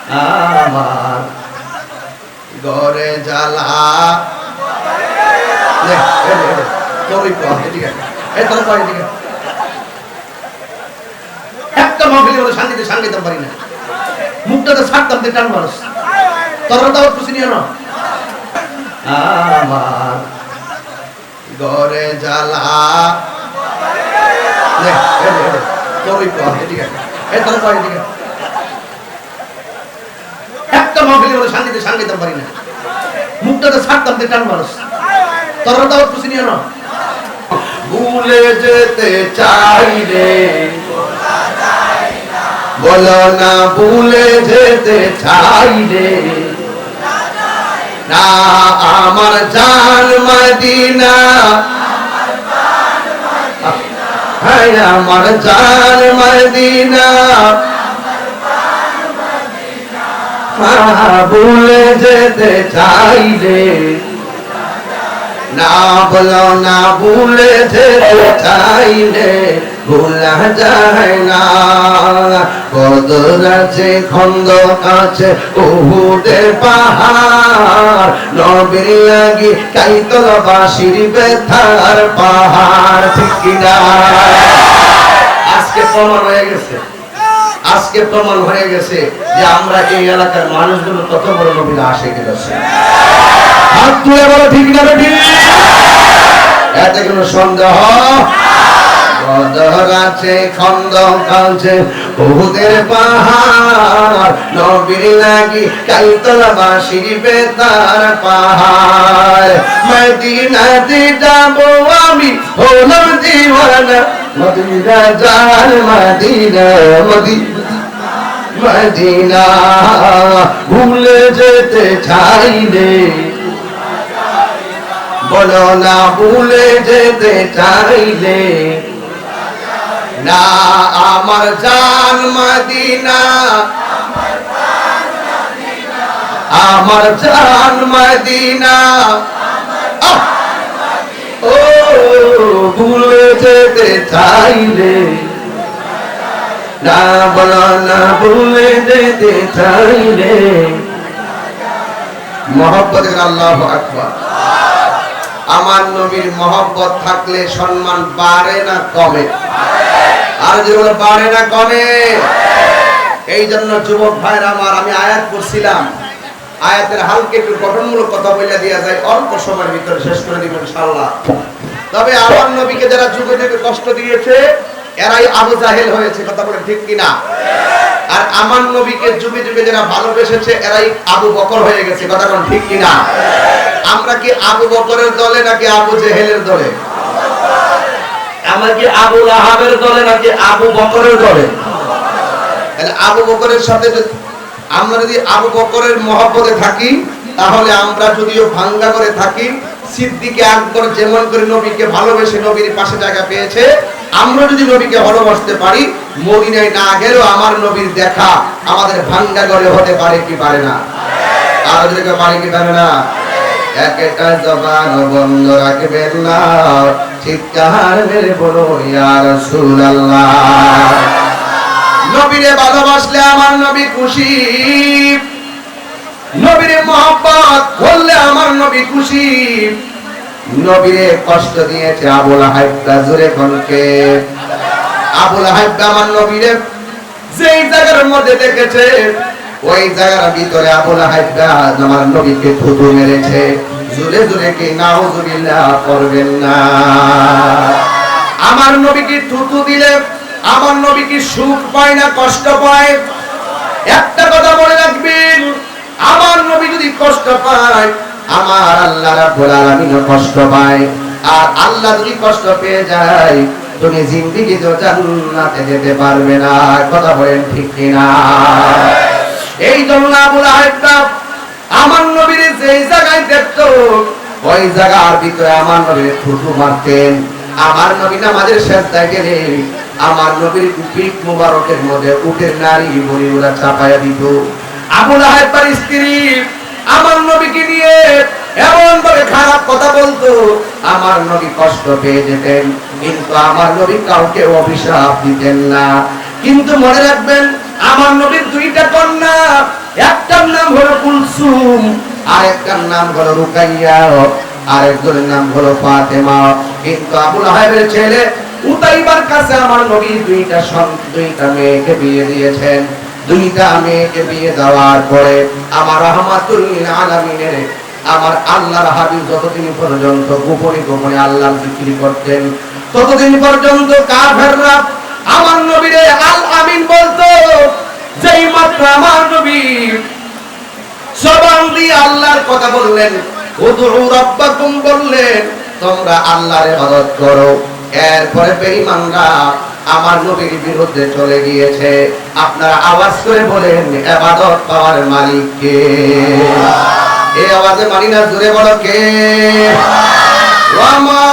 আমার ঘরে জ্বালা একটা মাহফিলের মধ্যে শান্তিতে শান্তিতে পারি না, মুখটাতে ছাড়তাম টান মানুষ তোরা দাও খুশি নিয়ে না। আমার ঘরে জ্বালা একটা মাহফিলের মধ্যে শান্তিতে শান্তিতে পারি না, মুখটাতে ছাড়তাম টান মানুষ তোরা দাও খুশি নিয়ে না। ভুলে যেতে চাই রে বলো না, ভুলে যেতে চাই রে না, আমার জান মদিনা, হ্যাঁ আমার জান মদিনা, ভুলে যেতে চাই রে না, বলো না ভুলে যেতে চাই রে, ভুলা যায় না। বদর আছে খন্দক আছে উহুদের পাহাড়, নবীর লাগি কাইতলবাসীর ব্যথার পাহাড়, ঠিক কিনা? আজকে প্রমাণ হয়ে গেছে, আজকে প্রমাণ হয়ে গেছে যে আমরা এই এলাকার মানুষগুলো কত বড় নবীর আশিক আছে। হাত তুলে বলো ঠিক না বেটি? এতে কোনো সন্দেহ? বদর আছে খন্দক আছে উহুদের পাহাড়, নবীর লাগি কাইতলবাসীর ব্যথার পাহাড়। মদিনাতে যাবো আমি হলাম দিওয়ানা, মদিনা জান মদিনা, মদিনা ভুলে যেতে চাই রে বলো না, ভুলে যেতে চাইলে না, আমার জান মদিনা, আমার জান মদিনা, ও ভুলে যেতে চাইলে না, বলো না ভুলে যেতে চাইলে। মহব্বত আল্লাহু আকবার। আমার নবীর মহব্বত থাকলে সম্মান বাড়ে না কমে? আর যেগুলো বাড়ে না কমে? এই জন্য যুবক ভাইরা আমার, আমি আয়াত পড়ছিলাম, আয়াতের হালকা একটু গঠনমূলক কথা বলে দেওয়া যায়, অল্প সময়ের ভিতরে শেষ করে দিব ইনশাআল্লাহ। তবে আমার নবীকে যারা যুগে যুগে কষ্ট দিয়েছে এরাই আবু জাহেল হয়েছে, কথা বলে ঠিক কিনা? আর আমার নবীকে যুগে যুগে যারা ভালোবেসেছে এরাই আবু বকর হয়ে গেছে, কথা বলে ঠিক কিনা? আমরা কি আবু বকরের দলে নাকি আবু জেহেলের দলে? আমরা কি আবু লাহাবের দলে নাকি আবু বকরের দলে? আবু বকরের সাথে আমরা যদি আবু বকরের মহব্বতে থাকি, তাহলে আমরা যদিও ভাঙ্গা করে থাকি, সিদ্দিকে আকবর যেমন করে নবীকে ভালোবেসে নবীর পাশে জায়গা পেয়েছে, আমরা যদি নবীকে ভালোবাসতে পারি, মদিনায় না গেলেও আমার নবীর দেখা আমাদের ভাঙ্গা করে হতে পারে কি পারে না? আর যদি পারে কি পারে না? একটা জবান বন্ধ রাখবেন না, চিৎকার মেরে বলো ইয়া রাসূলুল্লাহ। নবীরে ভালোবাসলে আমার নবী খুশি, নবীরে মহব্বত করলে আমার নবী খুশি। নবীরে কষ্ট দিয়েছে আবু লাহাব, জোরে কোনকে? আবু লাহাব আমার নবীরে যেই জায়গার মধ্যে দেখেছে ওই জায়গার ভিতরে আবু লাহাব আমার নবীকে থুতু মেরেছে। জোরে জোরে কি নাউজুবিল্লাহ করবেন না? আমার নবীকে থুতু দিলে আমার নবী কি সুখ পায় না কষ্ট পায়? একটা কথা মনে রাখবেন, আমার নবী যদি কষ্ট পায়, আমার আল্লাহ রাব্বুল আলামিন কষ্ট পায়। আর আল্লাহ যদি কষ্ট পেয়ে যায়, তুমি জিন্দেগি তো জান্নাতে যেতে পারবে না, কথা বলেন ঠিক কিনা? এই জন্য আবু লাহাব আমার নবীর যেই জায়গায় দেখতো ওই জায়গার ভিতরে আমার নবীর থুতু মারতেন। আমার নবী নামাজের সেজদায় গেলে আমার নবীর পিঠ মুবারকের মধ্যে উটের নারী বলিগুলা চাপায়া দিত। আবু লাহাবের স্ত্রী আমার নবীকে নিয়ে এমন ভাবে খারাপ কথা বলতো, আমার নবী কষ্ট পেয়ে যেতেন, কিন্তু আমার নবী কাউকে অভিশাপ দিতেন না। কিন্তু মনে রাখবেন, আমার নবীর দুইটা কন্যা, একটার নাম হলো কুলসুম আর একটার নাম হলো রুকাইয়া, আর একজনের নাম হলো ফাতেমা। কিন্তু আবু লাহাবের ছেলে উতাইবার কাছে আমার নবী দুইটা মেয়েকে বিয়ে দিয়েছেন। দুইটা মেয়েকে বিয়ে দেওয়ার পরে আমার রাহমাতুল লিল আলামিনের আমার আল্লাহর হাবিব যতদিন পর্যন্ত গোপনে গোপনে আল্লাহর জিকির করতেন, ততদিন পর্যন্ত কাফেররা আমার নবীরে আল আমিন বলতো। যেই মাত্র আমার নবী জবান দিয়ে আল্লাহর কথা বললেন, উদউ রাব্বাকুম বললেন, তোমরা আল্লাহর ইবাদত করো, এরপরে বেঈমানরা আমার নবীর বিরুদ্ধে চলে গিয়েছে। আপনারা আওয়াজ করে বলেন ইবাদত পাওয়ার মালিক কে? এই আওয়াজে মানি না, জোরে বলো কে? ওয়া মা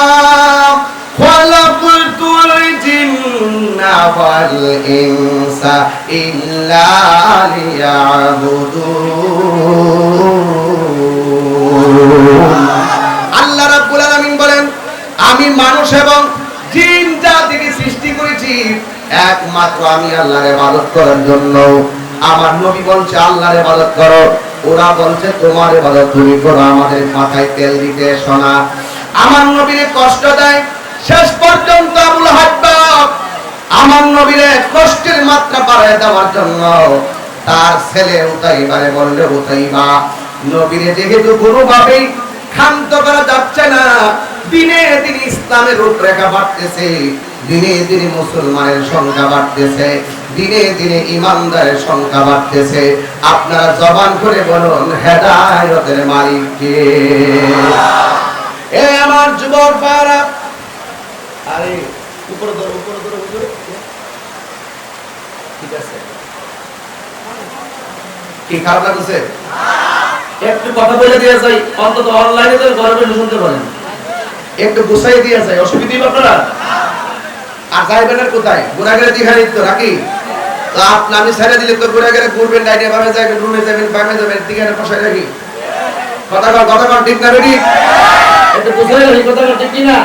খালাকুতুল জিন্না ওয়াল ইনসা ইল্লা লিয়াবুদুন। আল্লাহ রাব্বুল আলামিন বলেন, আমি মানুষ এবং জিন জাতিকে সৃষ্টি করেছি একমাত্র আমি আল্লাহর ইবাদত করার জন্য। আমার নবী বলছে আল্লাহর ইবাদত করো, ওরা বলছে তোমার ইবাদত তুমি করো, আমাদের মাথায় তেল দিতে শোনা। আমার নবীরে কষ্ট দেয়, শেষ পর্যন্ত আবু লাহাব আমার নবীরে কষ্টের মাত্রা বাড়ায় দেওয়ার জন্য তার ছেলে উতাইবারে বললে, উতাইবা নবীরে যেহেতু কোনোভাবেই ক্ষান্ত করা যাচ্ছে না, দিনে দিনে ইসলামের রূপরেখা বাড়তেছে, দিনে দিনে মুসলমানের সংখ্যা বাড়তেছে, দিনে দিনে ইমানদারের সংখ্যা বাড়তেছে, আপনারা জবান করে বলুন হেদায়েতের মালিক কে? এ আমার যুবক ভাইরা, আরে উপরে ধরো হুজুর, ঠিক আছে? কি খারাপ লাগছে? একটু কথা বলে দিয়ে যাই, অন্তত অনলাইনে তো ঘরে বসে শুনতে পারেন, একটু গুছাই দিয়ে যাই, অসুবিধা আপনারা? আর যাইবেন আর কোথায়? গুনাহগারে দিঘারি তো নাকি? তো আমি ছেড়ে দিলে তো গুনাহগারে ঘুরবেন, ডাইনে বামে যাবেন, রুমে যাবেন, বামে যাবেন, দিঘারে বসে রাখি। কথা কর ঠিক না বেটি? একটু গুছাই রাখি, কথা ঠিক কি না?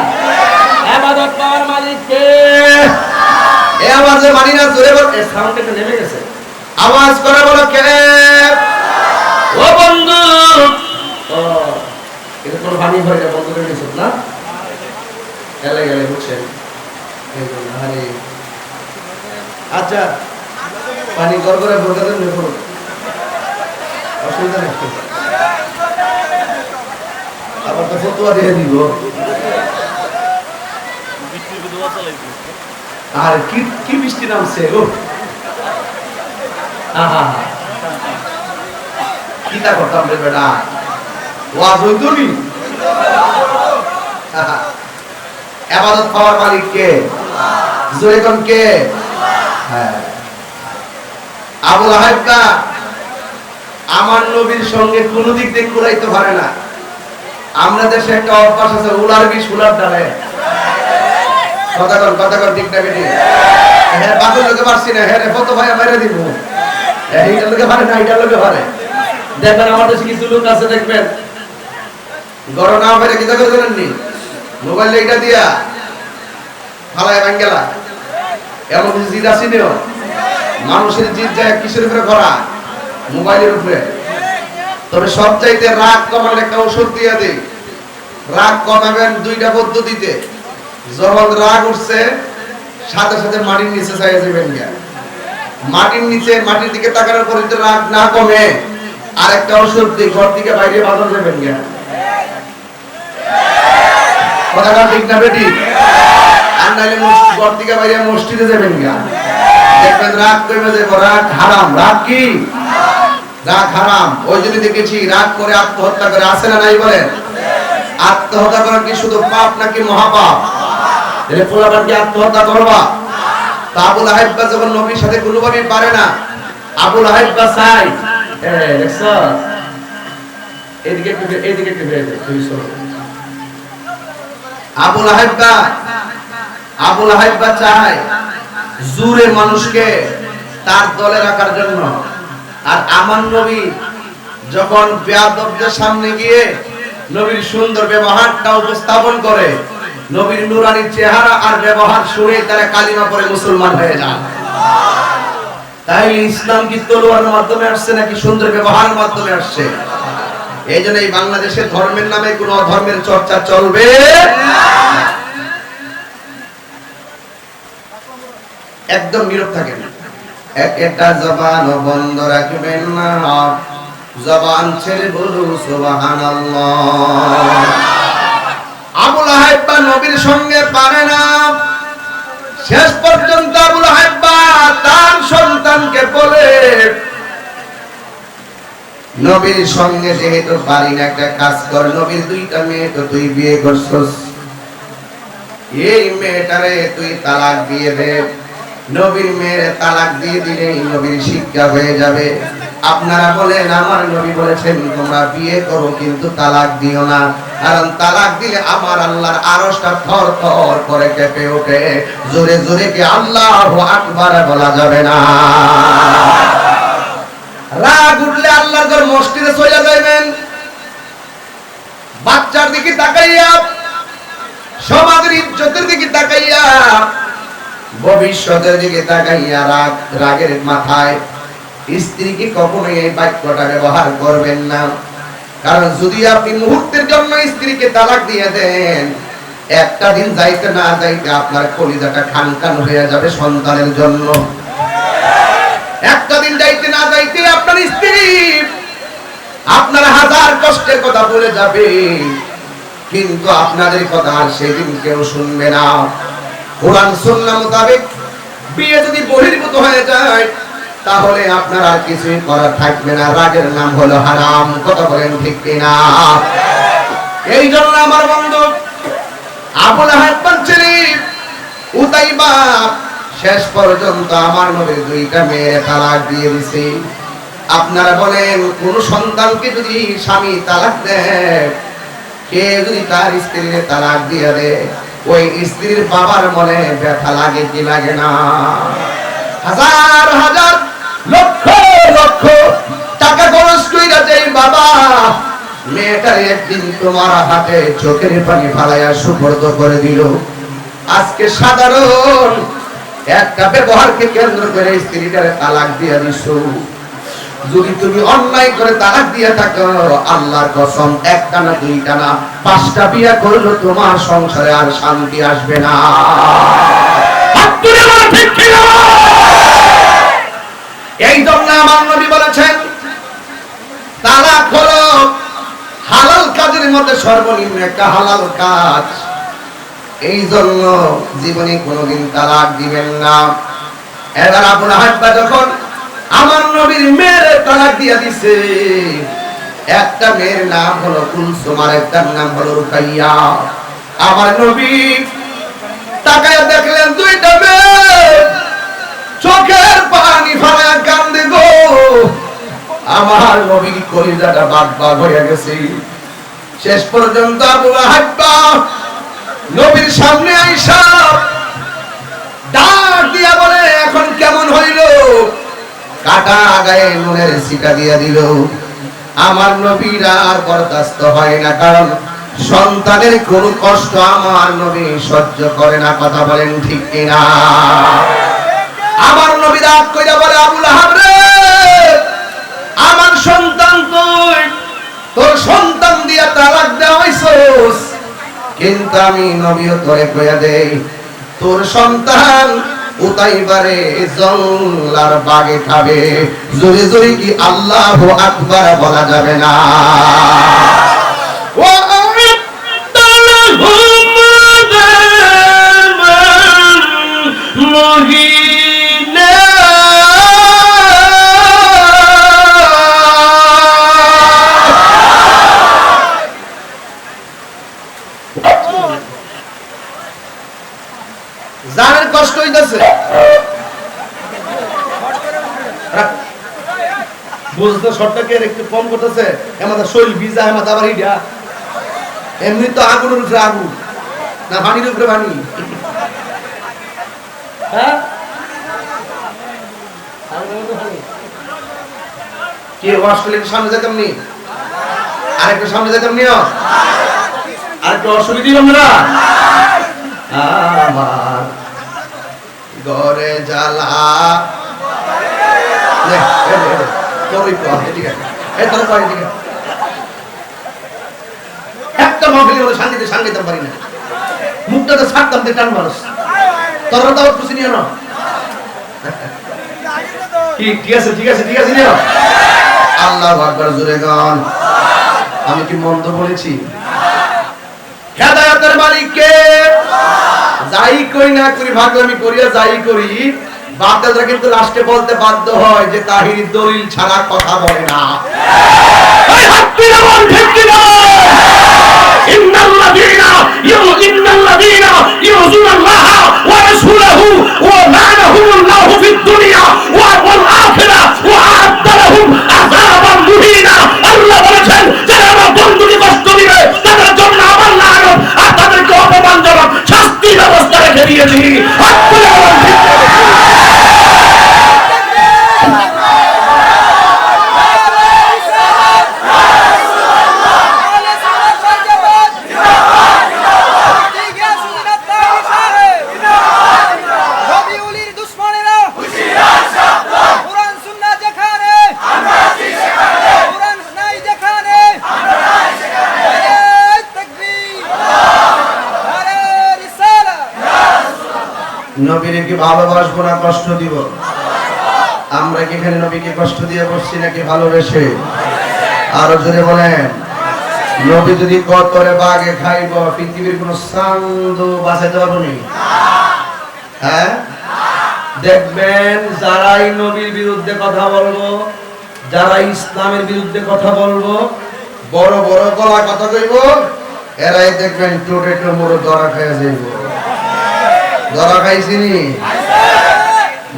ইবাদত পাওয়ার মালিক কে? এ আওয়াজে মানি না, জোরে বল। এই সাউন্ড একটু নেমে গেছে, আওয়াজ করে বলো কে? ও বন্ধু, ও এটা কোন পানি ভরে না, বন্ধ করে দিছ না? গেলে বুঝছেন? আরে আচ্ছা, পানি গড়গড়ে ভরে দেন, নেব অসুবিধা নেই, আবার তো ফতোয়া দিয়ে দিব। আর কি বৃষ্টি নামছে গো, আহা কিতা করতাম রে বেটা, ওয়াজ হইতো নি? ইবাদত পাওয়ার মালিক কে? জোরে কোন কে? হ্যাঁ, আবু লাহাব আমার নবীর সঙ্গে কোন দিক দিয়ে কুলাইতে পারে না। আমরা দেশে একটা অভ্যাস আছে, উলার বিষ উলার ডালে। কথা কর ঠিক না বেটি? হ্যাঁ, বাদুর লোকে পারছি না, হ্যাঁ রে ফতো ভাই মেরে দিব, এইটার লোকে পারে না, এইটার লোকে পারে। দেখবেন আমাদের কিছু লোক আছে, দেখবেন গরম না পারে কি করে জানেননি, মোবাইল এইটা দিয়া ফালায় বাঙ্গেলা, এমন কিছু জিদ আছে নিও, মানুষের জিদ যায় কিসের উপরে করা? মোবাইলের উপরে। তবে সব চাইতে রাগ কমানোর একটা ওষুধ দিয়ে দেই। রাগ কমাবেন দুইটা পদ্ধতিতে। যখন রাগ উঠছে সাথে সাথে মাটির নিচে চাইয়া যাবেন, মাটির নিচে মাটির দিকে তাকানোর পরে যদি রাগ না কমে, আর একটা ওষুধ দিই, ঘর থেকে বাইরে বাঁধন যাবেন। কথাটা ঠিক না বেটি? আর নাহলে ঘর থেকে বাইরে মসজিদে যাবেন, দেখবেন রাগ কমে যাবে। রাগ হারাম। রাগ কি? রাগ হারাম। ওই জন্য দেখেছি রাগ করে আত্মহত্যা করে, আছে না নাই বলেন? আত্মহত্যা করা কি শুধু পাপ নাকি মহাপাপ? এর পোলাপান কি আত্মহত্যা করবা? তা আবু লাহাব যখন নবীর সাথে কোনোভাবেই পারে না, আবু লাহাব চাই এদিকে একটু বেড়ে যায়। আবু লাহাব চায় জুরে মানুষকে তার দলে রাখার জন্য। আর আমার নবী যখন বেয়াদবদের সামনে গিয়ে নবীর সুন্দর ব্যবহারটা উপস্থাপন করে, নবীর নূরানী চেহারা আর ব্যবহার শুনে তারা কালিমা পড়ে মুসলমান হয়ে যায়। তাই ইসলাম কি তলোয়ারের মাধ্যমে আসছে নাকি সুন্দর ব্যবহারের মাধ্যমে আসছে? এই জন্য এই বাংলাদেশে ধর্মের নামে কোন অধর্মের চর্চা চলবে না। একদম নীরব থাকেন। একটা জবান বন্ধ রাখবেন না, জবান ছেড়ে বলুন সুবহানাল্লাহ। আবু লাহাব নবীর সঙ্গে পারে না, শেষ পর্যন্ত আবু লাহাব তার সন্তানকে বলে, নবীর সঙ্গে যেহেতু পারি না, একটা কাজ কর, নবীর দুইটা মেয়ে তো তুই বিয়ে করছস, এই মেয়েটারে তুই তালাক দিয়ে দে। নবীর মেয়ের তালাক দিয়ে দিলেই নবীর শিক্ষা হয়ে যাবে। আপনারা বলেন আমার নবী বলেছেন তোমরা বিয়ে করো কিন্তু তালাক দিও না, কারণ তালাক দিলে আমার আল্লাহর আরশটা থর থর করে কেঁপে ওঠে। জোরে জোরে কি আল্লাহু আকবার বলা যাবে না? রাগ উঠলে আল্লাহর ঘর মসজিদে চলে যাবেন। বাচ্চার দিকে তাকাইয়া, সমাজের ইজ্জতের দিকে তাকাইয়া, ভবিষ্যতের দিকে তাকাইয়া রাগের মাথায় স্ত্রীকে কখনোই এই বাক্যটা ব্যবহার করবেন না। কারণ যদি আপনি মুহূর্তের জন্য স্ত্রীকে তালাক দিয়ে দেন, একটা দিন যাইতে না যাইতে আপনার কলিজাটা খান খান হয়ে যাবে সন্তানের জন্য। একটা দিন যাইতে না যাইতে আপনার স্ত্রী আপনার হাজার কষ্টের কথা বলে যাবে, কিন্তু আপনাদের কথা আর সেদিন কেউ শুনবে না। কোরআন সুন্নাহ মোতাবেক বিয়ে যদি বহির্ভূত হয়ে যায়, তাহলে আপনার আর কিছুই করার থাকবে না। রাগের নাম হলো হারাম। কথা বলেন ঠিক কিনা? এই জন্য আমার বন্ধু আবু লাহাব ছিলেন উতাইবা, শেষ পর্যন্ত আমার নবীর দুইটা মেয়ে তালাক দিয়ে দিছে। আপনারা বলেন কোন সন্তানকে যদি স্বামী তালাক দেয়, কে যদি তার স্ত্রীকে তালাক দিয়ে দেয়, ওই স্ত্রীর বাবার মনে ব্যথা লাগে কি লাগে না? হাজার হাজার লক্ষ লক্ষ টাকা খরচ কইরা যেই বাবা মেয়েটার একদিন তোমার হাতে চোখের পানি ফালাইয়া সুপর্দ করে দিল, আজকে সাধারণ একটা ব্যবহারকে কেন্দ্র করে স্ত্রীটারে তালাক দিয়ে দিছো। যদি তুমি অন্যায় করে তালাক দিয়ে থাকো, আল্লাহর কসম একটা না দুইটা না 5টা বিয়ে করলে তোমার সংসারে আর শান্তি আসবে না। এই জন্য আমার নবী বলেছেন তালাক হলো হালাল কাজের মধ্যে সর্বনিম্ন একটা হালাল কাজ। এই জন্য জীবনে কোনোদিন তালাক দিবেন না। এবার আবু লাহাব যখন আমার নবীর মেয়ের তালাক দিয়া দিছে, একটা মেয়ের নাম হলো কুলসুম আর একটার নাম হলো রুকাইয়া। আমার নবী তাকায় দেখলেন দুইটা মেয়ে চোখের পানি ফালায়া কান্দে গো। আমার নবীর কলিজাটা বাগ হয়ে গেছে। শেষ পর্যন্ত আবু লাহাব নবীর সামনে আইসা ডাক দিয়া বলে, এখন কেমন হইল? কাটা গায়ে নুনের ছিটা দিয়া দিল। আমার নবীর আর বরদাস্ত হয় না, কারণ সন্তানের কোন কষ্ট আমার নবী সহ্য করে না। কথা বলেন ঠিক কিনা? আমার নবী রাগ কইরা বলে, আবু লাহাব রে, আমার সন্তান তোর সন্তান দিয়া তালাক দেওয়া হইছস, কিন্তু আমি নবীও তোরে কইয়া দেই, তোর সন্তান উতাইবারে জংলার বাগে খাবে। জোরে জোরে কি আল্লাহু আকবার বলা যাবে না? জানের কষ্ট হইতেছে, বুঝতে শর্টটাকে একটু কম করতেছে। আমাদের শরীর ভিজা, আমাদের আবার ইডা এমনি তো আগুনের উপরে আগুন না পানির উপরে পানি। হ্যাঁ কি অস্ট্রেলিয়ার সামনে যেতাম নি, আরেকটু সামনে যেতাম নিও, আরেকটু অসুবিধা দিলাম না। আমার ঘরে জ্বালা একটা মাহফিলের মধ্যে শান্তিতে শান্তিতে পারি না, মুখটা তো ছাড়তাম টান মানুষ তোরা দাও খুশি নিয়ে না ঠিক আছে ঠিক আছে ঠিক আছে নিও। আল্লাহু আকবার, জোরে গান। আমি কি মন্দ বলেছি? হেদায়েতের মালিক কে? যাই করি না করি, ভাগলামি করিয়া যাই করি, বাতিলরা কিন্তু লাস্টে বলতে বাধ্য হয় যে তাহিরি দলিল ছাড়া কথা বলে না। এই হাতটি নামান ঠিক না। ইন্নাল্লাযীনা ইউযুনাল্লাহা ওয়া রাসূলাহু ওয়া লা'নাহুমুল্লাহু ফিদ দুনিয়া ওয়াল আখিরাহ ওয়া আ'আদ্দা লাহুম আযাবান মুহিনা। আল্লাহ বলেছেন যারা আমার বন্ধুকে কষ্ট দিবে তাদের জন্য আমার লানত আর তাদেরকে অপমানজনক শাস্তির ব্যবস্থা রেখে দিয়েছি। হাতটি নামান ঠিক না। নবীকে কি ভালোবাসবো না কষ্ট দিব? আমরা কি এখানে নবীকে কষ্ট দিয়ে বসছি নাকি ভালোবেসে? আরো জোরে বলেন। নবী যদি কতরে বাগে খাইব, পৃথিবীর কোন সান্দু বাঁচাতে পারবো নি? হ্যাঁ, দেখবেন যারাই নবীর বিরুদ্ধে কথা বলবো, যারা ইসলামের বিরুদ্ধে কথা বলবো, বড় বড় গলা কথা কইব, এরাই দেখবেন টোটে টোমরো ধরা খেয়ে যাইব। ধরা খাইছিনি?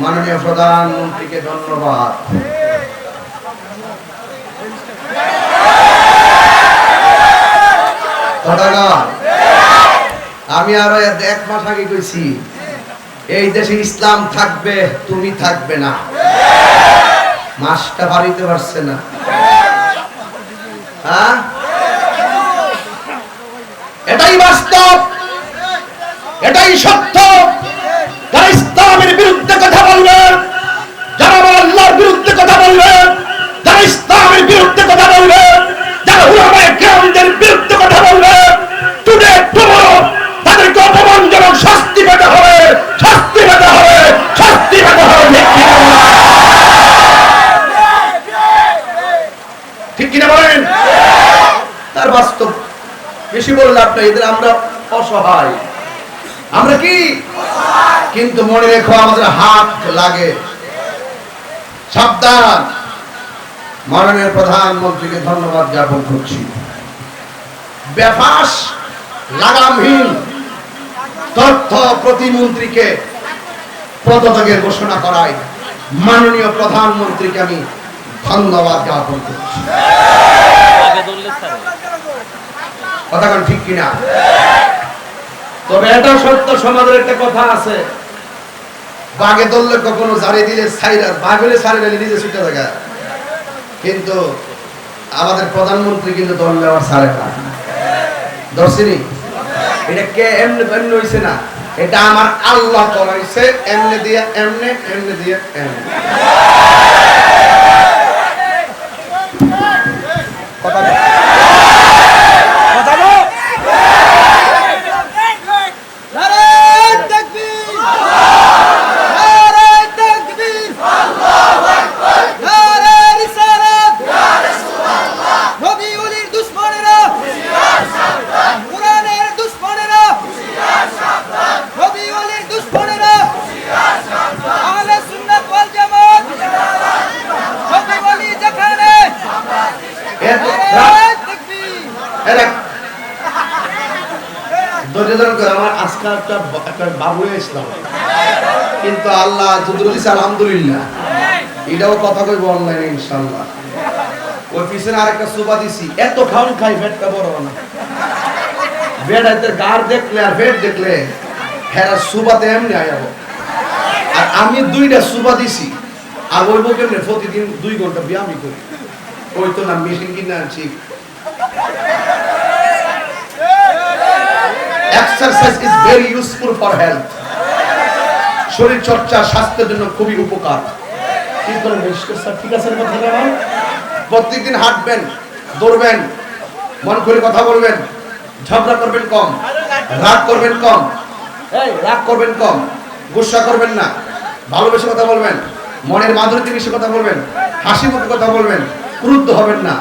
মাননীয় প্রধানমন্ত্রীকে ধন্যবাদ। আমি আরো 1 মাস আগে কইছি এই দেশে ইসলাম থাকবে, তুমি থাকবে না। মাসটা বাড়িতে পারছে না। হ্যাঁ, এটাই বাস্তব, এটাই সত্য। যারা ইসলামের বিরুদ্ধে কথা বলবে, যারা আল্লাহর বিরুদ্ধে কথা বলবে, যারা ইসলামের বিরুদ্ধে কথা বলবে, যারা উলামায়ে কেরামদের বিরুদ্ধে কথা বলবে, টুডে টুমরো তাদেরকে অপমানজনক শাস্তি পেতে হবে, শাস্তি পেতে হবে, শাস্তি পেতে হবে। ঠিক কিনা বলেন? তার বাস্তব বেশি বললে আপনার এদের আমরা অসহায়, আমরা কি? কিন্তু মনে রেখো আমাদের হাত লাগে, সাবধান। মাননীয় প্রধানমন্ত্রীকে ধন্যবাদ জ্ঞাপন করছি। বেফাস লাগামহীন তথ্য প্রতিমন্ত্রীকে পদত্যাগের ঘোষণা করায় মাননীয় প্রধানমন্ত্রীকে আমি ধন্যবাদ জ্ঞাপন করছি। কথা কোন ঠিক কিনা? তবে এটা সত্য, সমাজের একটা কথা আছে, বাগে ধরলে কখনো জারি দিলে ছাইরা, বাঘ হলে ছাড়ি দিলে নিজে ছুটে থাকা। কিন্তু আমাদের প্রধানমন্ত্রী কিন্তু ধরলে আবার ছাড়ে না। ধরছিনি? এটা কে এমনি এমনি হইছে না, এটা আমার আল্লাহ করাইছে। এমনি দিয়া এমনি, এমনি দিয়া এমনি। কথা বাবু ইসলাম, কিন্তু আল্লাহ আলহামদুলিল্লাহ এটাও কথা কইব অনলাইনে ইনশাআল্লাহ। ওই পিছনে আরেকটা সুবা দিছি, এত খাউন খাই পেটটা বড় না। বেড়াইতে গার দেখলে আর পেট দেখলে হেরা সুবাতে এমনি আয়াবো। আর আমি 2টা সুবা দিছি, আর ওই বুকের প্রতিদিন 2 ঘন্টা ব্যায়ামই করি। ওই তো না মেশিন কিনে আনছি। Exercise is very useful for health. শরীর চর্চা স্বাস্থ্যের জন্য খুবই উপকার। কি করে স্যার ঠিক আছে কথা বলেন প্রত্যেকদিন হাঁটবেন, দৌড়বেন, মন খুলে কথা বলবেন, ঝগড়া করবেন কম, রাগ করবেন কম, রাগ করবেন কম, গুসা করবেন না, ভালোবেসে কথা বলবেন, মনের মাধুরীতে বেশি কথা বলবেন, হাসি মুখে কথা বলবেন, ক্রুদ্ধ হবেন না,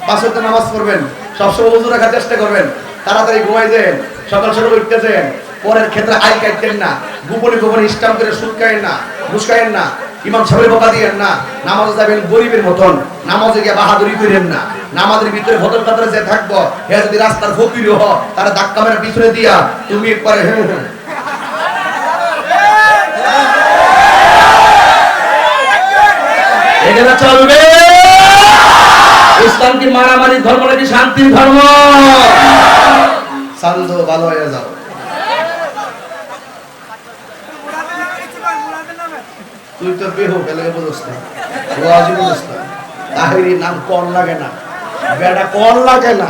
5 ওয়াক্ত নামাজ পড়বেন, সবসময় ওযু রাখার চেষ্টা করবেন, তাড়াতাড়ি ঘুমাই যান, সকাল সকাল উঠতে যান, পরের ক্ষেত্রে আই কাটতেন না, গোপনে গোপনে ইসলাম করে সুদ খায়েন না, ঘুষ খায়েন না, ইমাম সাহেবের বকা দিয়েন না, নামাজে যাবেন গরিবের মতন, নামাজে গিয়ে বাহাদুরি করেন না, নামাজের ভিতরে ভদর কাতারে যে থাকবো হে যদি রাস্তার ফকির হ তারা ধাক্কা মেরে পিছনে দিয়া তুমি একবারে এটা চলবে। ইসলাম কি মারামারি ধর্ম নাকি শান্তির ধর্ম? শান্ত ভালো হয়ে যাও। তুই তো বেহো পেলে বুঝছ না, ওয়াজি বুঝছ না, তাহিরি নাম কোন লাগে না, বেটা কোন লাগে না।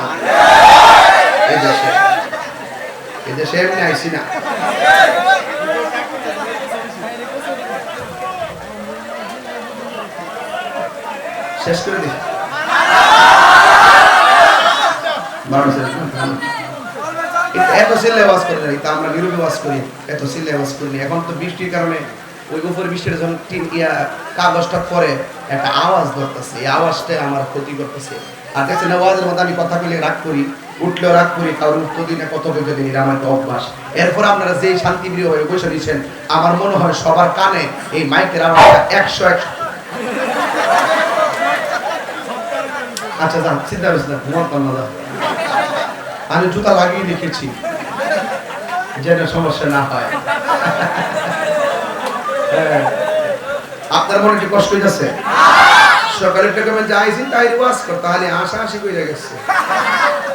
এই দেশে এমনি আইসি না। শেষ করে দিই। এত সিলে ওয়াজ করে নাই, তা আমরা নীরবে ওয়াজ করি, এত সিলে ওয়াজ করিনি। এখন তো বৃষ্টির কারণে ওই উপরে বৃষ্টির যখন কাগজটা পরে একটা আওয়াজ ধরতেছে, এই আওয়াজটা আমার ক্ষতি করতেছে। আর দেখছেন আওয়াজের মধ্যে আমি কথা বলে রাগ করি, উঠলেও রাগ করি, কারণ উত্তর দিনে কত বলতে দিন, এটা আমার একটা অভ্যাস। এরপর আপনারা যেই শান্তিপ্রিয় হয়ে বসে দিচ্ছেন, আমার মনে হয় সবার কানে এই মাইকের আওয়াজটা 100 আচ্ছা যান, চিন্তা করছি না, ঘুমাতাম না। আমি জুতা লাগিয়ে রেখেছি যেন সমস্যা না হয়। আপনার মনে কি কষ্ট হইতেছে? সকালের টাকা যাইছি তাই ওয়াজ কর, তাহলে আশা আশি কইরা গেছে।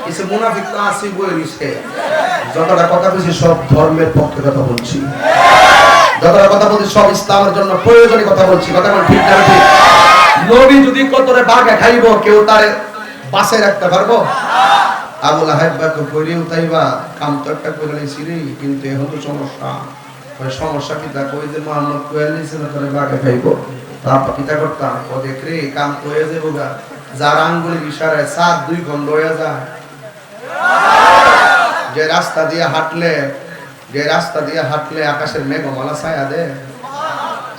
কিছু মুনাফিক তো আসি বই রইছে। যতটা কথা বলছি সব ধর্মের পক্ষে কথা বলছি, যতটা কথা বলছি সব ইসলামের জন্য প্রয়োজনীয় কথা বলছি। কথা বল ঠিক না? ঠিক। নবী যদি কতরে বাঘে খাইব, কেউ তারে বাঁচাই রাখতে পারবো? আবু লাহাব বাকে কইরে উতাইবা, কাম তো একটা করে লাইছি রে, কিন্তু এখন তো সমস্যা। সমস্যা কি তা কই যে মুহাম্মদ কইয়া নিছে না তোরে বাঘে খাইব, তারপর কিতা করতাম ও দেখ রে কাম কইয়া যাবো গা, যার আঙ্গুলের ইশারায় 7-2 খন্ড হয়ে যায়। যে রাস্তা দিয়ে হাঁটলে আকাশের মেঘমালা ছায়া দে,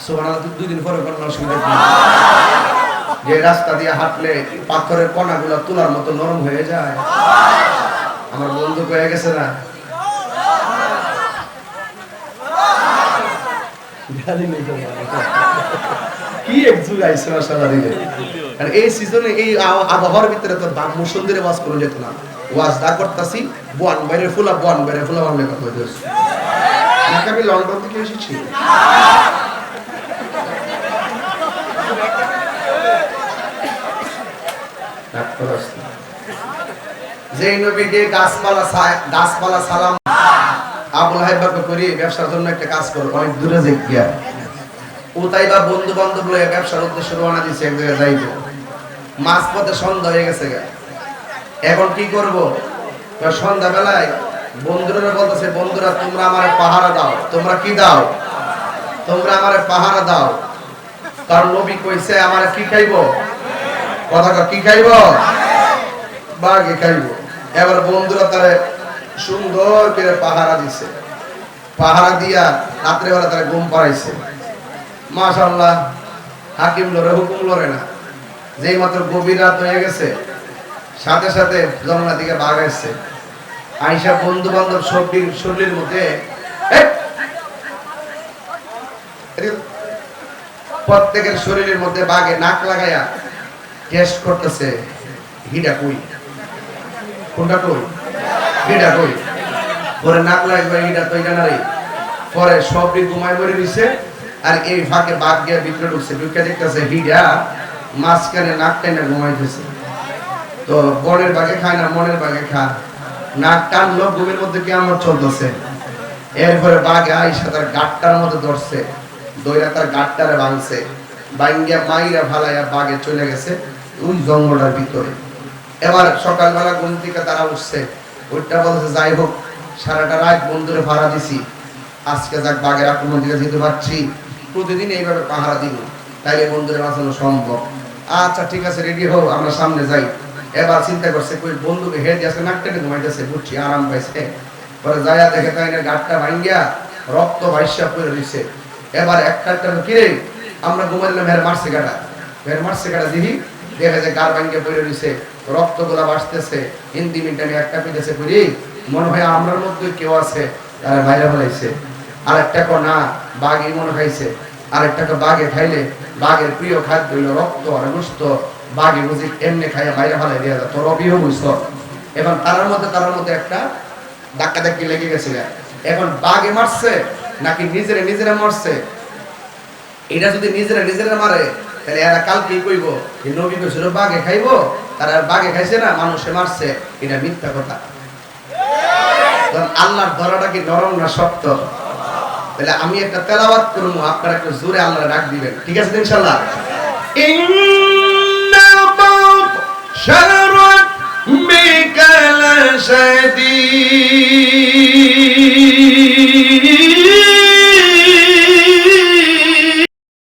সুবহানাল্লাহ। 2 দিন পরে কোন অসুবিধা নেই। যে রাস্তা দিয়ে হাঁটলে পাথরের কণাগুলো তুলার মতো নরম হয়ে যায়। আমার বন্ধু কয়ে গেছে না, কি এক যুগ আইছে মাশাআল্লাহ দিলে। আর এই সিজনে এই আবহাওয়ার ভিতরে তো মুসলমানদের ওয়াজ করে যেত না। ওয়াজ দা করতাছি বন বাইরে ফুলা বাংলা কথা হইছে। নাকি আমি লন্ডন থেকে এসেছি। যে নবীকে গাছপালা সালাম আবু লাহাব করি ব্যবসার জন্য একটা কাজ করো, অনেক দূরে যে গিয়া উতাইবা বন্ধু বান্ধব লয়ে ব্যবসার উদ্দেশ্যে রওনা দিছে, এক জায়গায় যাইবো। মাঝপথে সন্ধ্যা হয়ে গেছে, এখন কি করব? সন্ধ্যা বেলায় বন্ধুরা বলতেছে, বন্ধুরা তোমরা আমারে পাহারা দাও। তোমরা কি দাও? তোমরা আমারে পাহারা দাও, কারণ নবী কইছে আমারে কি খাইবো? কথা কি খাইব? বাঘে খাইব। এবার বন্ধুরা তারে সুন্দর করে পাহারা দিছে, পাহারা দিয়া রাত্রে বেলা তারা ঘুম পাড়াইছে। মাশাআল্লাহ, হাকিম লড়ে হুকুম লড়ে না। যেই মাত্র গভীর রাত হয়ে গেছে, সাথে সাথে জঙ্গলা দিকে বাঘ আসছে। আইসা বন্ধু বান্ধব শরীরের মধ্যে প্রত্যেকের শরীরের মধ্যে বাঘে নাক লাগাইয়া টেস্ট করতেছে, হিডা কই, কোনটা কই, হিডা কই। পরে নাক লাগাইবা, হিডা তো এটা না রে। পরে সবই ঘুমায় মরে দিছে। আর এই ফাঁকে বাঘ গিয়ে ভিতরে ঢুকছে, ঢুকে দেখতেছে হিডা মাঝখানে নাক টাইনা ঘুমাইতেছে। তো বনের বাঘে খায় না, মনের বাঘে খায়। নাক টানলো, ঘুমের মধ্যে কিয়ামত চলতেছে। এরপরে বাঘে আইসা তার গাটটার মধ্যে ধরছে, দইরা তার গাটটারে ভাঙছে, ভাঙ্গিয়া মাইরা ফালাইয়া বাঘে চলে গেছে ওই জঙ্গলের ভিতরে। এবার সকালবেলা ঘুম থেকে তারা উঠছে, ওইটা বলছে যাই হোক সারাটা রাত বন্ধুরে ভাড়া দিছি, আজকে যাক বাঘের আক্রমণ থেকে যেতে পারছি, প্রতিদিন এইভাবে পাহারা দিব। তাইলে বন্ধুরে বাঁচানো সম্ভব। আচ্ছা ঠিক আছে, রেডি হও, আমরা সামনে যাই। এবার চিন্তা করছে কই বন্ধুকে হেড দিয়েছে, নাক টেনে ঘুমাইতেছে, বুঝছি আরাম পাইছে। পরে যায়া দেখে তাই না গাঁটটা ভাঙ্গিয়া রক্ত ভাইসা পড়ে রইছে। এবার একটা কিরে আমরা ঘুমাইলাম, হের মারছে কাটা, হের মারছে কাটা দিহি, দেখা যায় গার ভাঙ্গে পড়ে রইছে, রক্তগুলা ভাসতেছে। হিন্দি মিনিট আমি একটা পিতেছে করি, মনে হয় আমরার মধ্যে কেউ আছে তারা বাইরে ফেলাইছে। আরেকটা কো না বাঘই মনে খাইছে, আরেকটা কো বাঘে খাইলে বাঘের প্রিয় খাদ্য হইল রক্ত আর গোশত, বাঘে বুঝি এমনি খাইয়া বাইরে ফেলাই দিয়া যায়, তোর অবিও বুঝছ। এখন তার মধ্যে একটা ধাক্কা ধাক্কি লেগে গেছিল। এখন বাঘে মারছে নাকি নিজেরা মারছে, এটা যদি নিজেরা মারে তাহলে এরা কাল কি কইব যে নবী কইছিল বাঘে খাইবো, তারা বাঘে খাইছে না, মানুষে মারছে, এটা মিথ্যা কথা। কারণ আল্লাহর ধরাটা কি নরম না শক্ত? তাহলে আমি একটা তেলাওয়াত করবো, আপনারা একটু জোরে আল্লাহ ডাক দিবেন, ঠিক আছে ইনশাআল্লাহ? ইন্না বাত শাররাত বিকাল শাদীদ